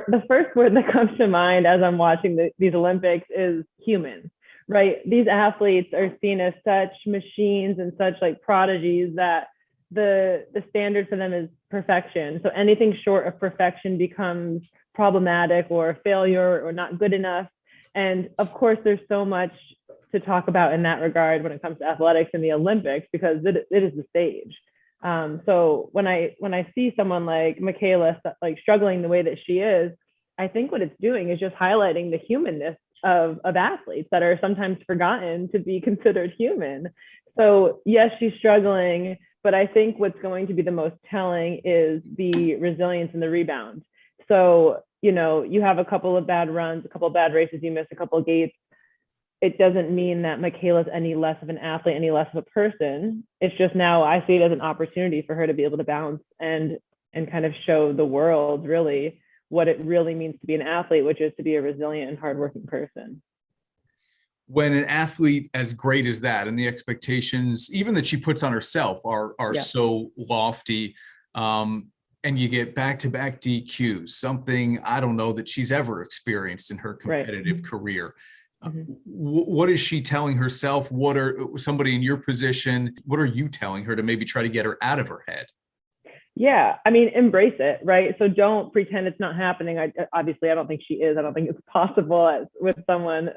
the first word that comes to mind as I'm watching these Olympics is human, right? These athletes are seen as such machines and such like prodigies that the standard for them is perfection. So anything short of perfection becomes problematic or failure or not good enough. And of course, there's so much to talk about in that regard when it comes to athletics and the Olympics because it is the stage. So when I see someone like Michaela like struggling the way that she is, I think what it's doing is just highlighting the humanness of athletes that are sometimes forgotten to be considered human. So yes, she's struggling, but I think what's going to be the most telling is the resilience and the rebound. So, you have a couple of bad runs, a couple of bad races, you miss a couple of gates. It doesn't mean that Michaela's any less of an athlete, any less of a person. It's just now I see it as an opportunity for her to be able to bounce and kind of show the world really what it really means to be an athlete, which is to be a resilient and hardworking person. When an athlete as great as that and the expectations, even that she puts on herself, are Yeah. so lofty, and you get back-to-back DQs, something I don't know that she's ever experienced in her competitive career. Mm-hmm. What is she telling herself? What are somebody in your position? What are you telling her to maybe try to get her out of her head? Yeah, I mean, embrace it, right? So don't pretend it's not happening. Obviously, I don't think she is. I don't think it's possible with someone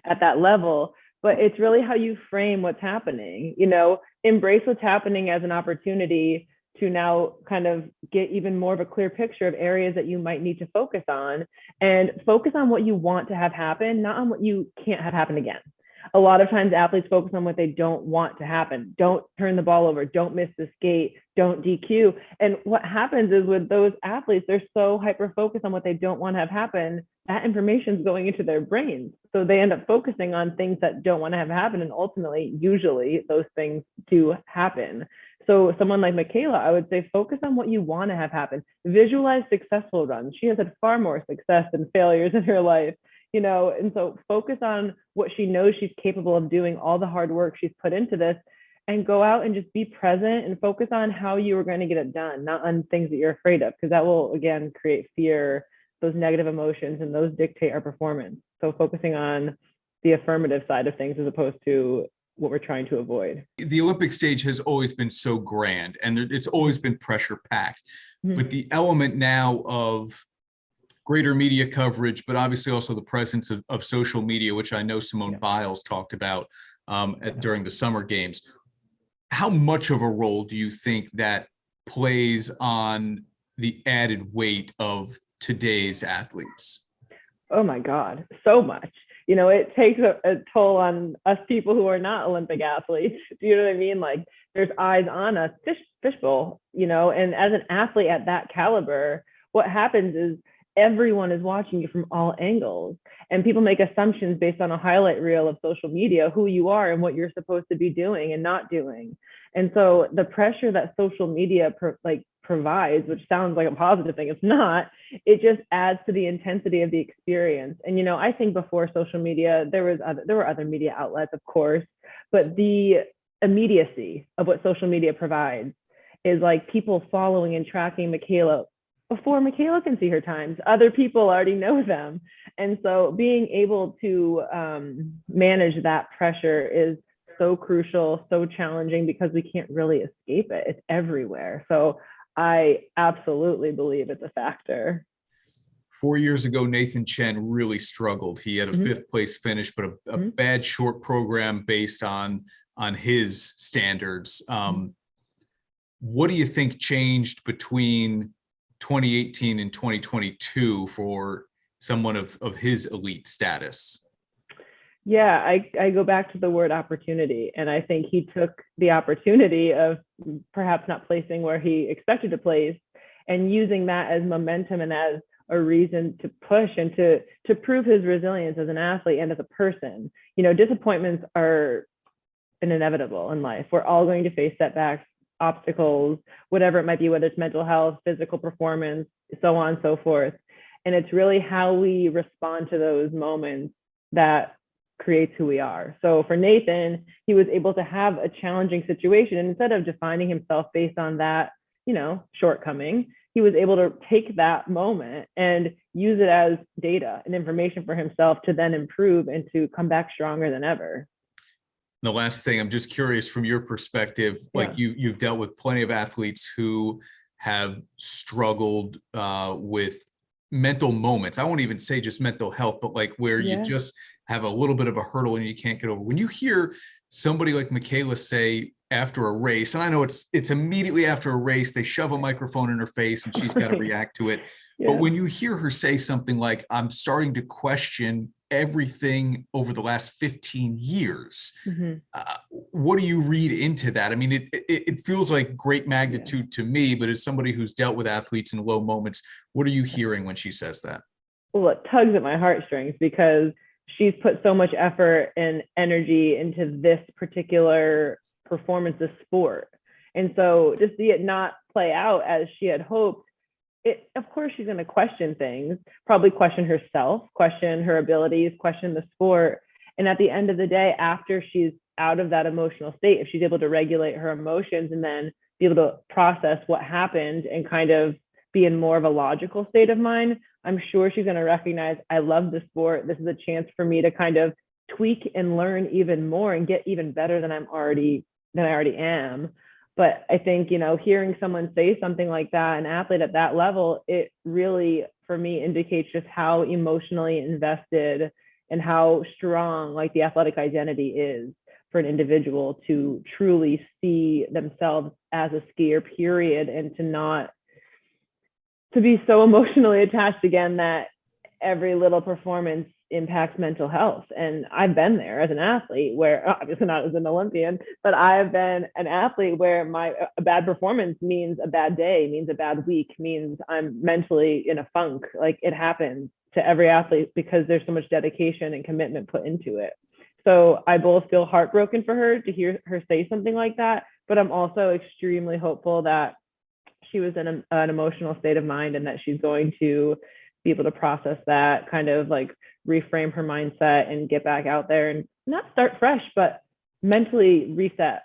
at that level. But it's really how you frame what's happening. Embrace what's happening as an opportunity to now kind of get even more of a clear picture of areas that you might need to focus on, and focus on what you want to have happen, not on what you can't have happen again. A lot of times athletes focus on what they don't want to happen. Don't turn the ball over, don't miss the skate, don't DQ. And what happens is with those athletes, they're so hyper focused on what they don't want to have happen, that information is going into their brains. So they end up focusing on things that don't want to have happen. And ultimately, usually those things do happen. So someone like Michaela, I would say focus on what you want to have happen. Visualize successful runs. She has had far more success than failures in her life. And so focus on what she knows she's capable of doing, all the hard work she's put into this, and go out and just be present and focus on how you are going to get it done, not on things that you're afraid of, because that will, again, create fear, those negative emotions, and those dictate our performance. So focusing on the affirmative side of things as opposed to what we're trying to avoid. The Olympic stage has always been so grand and it's always been pressure packed, but the element now of greater media coverage, but obviously also the presence of social media, which I know Simone Biles talked about during the Summer Games. How much of a role do you think that plays on the added weight of today's athletes? Oh my God, so much. It takes a toll on us people who are not Olympic athletes. Do you know what I mean? Like there's eyes on us, fishbowl, and as an athlete at that caliber, what happens is everyone is watching you from all angles, and people make assumptions based on a highlight reel of social media, who you are and what you're supposed to be doing and not doing. And so the pressure that social media provides, which sounds like a positive thing, it's not, it just adds to the intensity of the experience. And I think before social media, there were other media outlets, of course, but the immediacy of what social media provides is like people following and tracking Michaela before Michaela can see her times. Other people already know them. And so being able to manage that pressure is so crucial, so challenging, because we can't really escape it. It's everywhere. So I absolutely believe it's a factor. 4 years ago, Nathan Chen really struggled. He had a fifth place finish, but a bad short program based on his standards. What do you think changed between 2018 and 2022 for someone of his elite status? Yeah, I go back to the word opportunity. And I think he took the opportunity of perhaps not placing where he expected to place and using that as momentum and as a reason to push and to prove his resilience as an athlete and as a person. Disappointments are inevitable in life. We're all going to face setbacks, obstacles, whatever it might be, whether it's mental health, physical performance, so on and so forth. And it's really how we respond to those moments that creates who we are. So for Nathan, he was able to have a challenging situation, and instead of defining himself based on that, shortcoming, he was able to take that moment and use it as data and information for himself to then improve and to come back stronger than ever. The last thing, I'm just curious from your perspective, like you've dealt with plenty of athletes who have struggled with mental moments. I won't even say just mental health, but like where you just have a little bit of a hurdle and you can't get over. When you hear somebody like Michaela say after a race, and I know it's immediately after a race, they shove a microphone in her face and she's got to react to it. But when you hear her say something like, I'm starting to question everything over the last 15 years, what do you read into that? I mean, it feels like great magnitude to me, but as somebody who's dealt with athletes in low moments, what are you hearing when she says that? Well, it tugs at my heartstrings because she's put so much effort and energy into this particular performance of sport. And so to see it not play out as she had hoped, of course, she's going to question things, probably question herself, question her abilities, question the sport. And at the end of the day, after she's out of that emotional state, if she's able to regulate her emotions and then be able to process what happened and kind of be in more of a logical state of mind, I'm sure she's going to recognize, I love the sport. This is a chance for me to kind of tweak and learn even more and get even better than I already am. But I think, hearing someone say something like that, an athlete at that level, it really, for me, indicates just how emotionally invested and how strong like the athletic identity is for an individual to truly see themselves as a skier, period, and to be so emotionally attached again that every little performance impacts mental health. And I've been there as an athlete where, obviously not as an Olympian, but I've been an athlete where a bad performance means a bad day, means a bad week, means I'm mentally in a funk. Like, it happens to every athlete because there's so much dedication and commitment put into it. So I both feel heartbroken for her to hear her say something like that, but I'm also extremely hopeful that she was in an emotional state of mind and that she's going to be able to process that, kind of like reframe her mindset and get back out there and not start fresh, but mentally reset.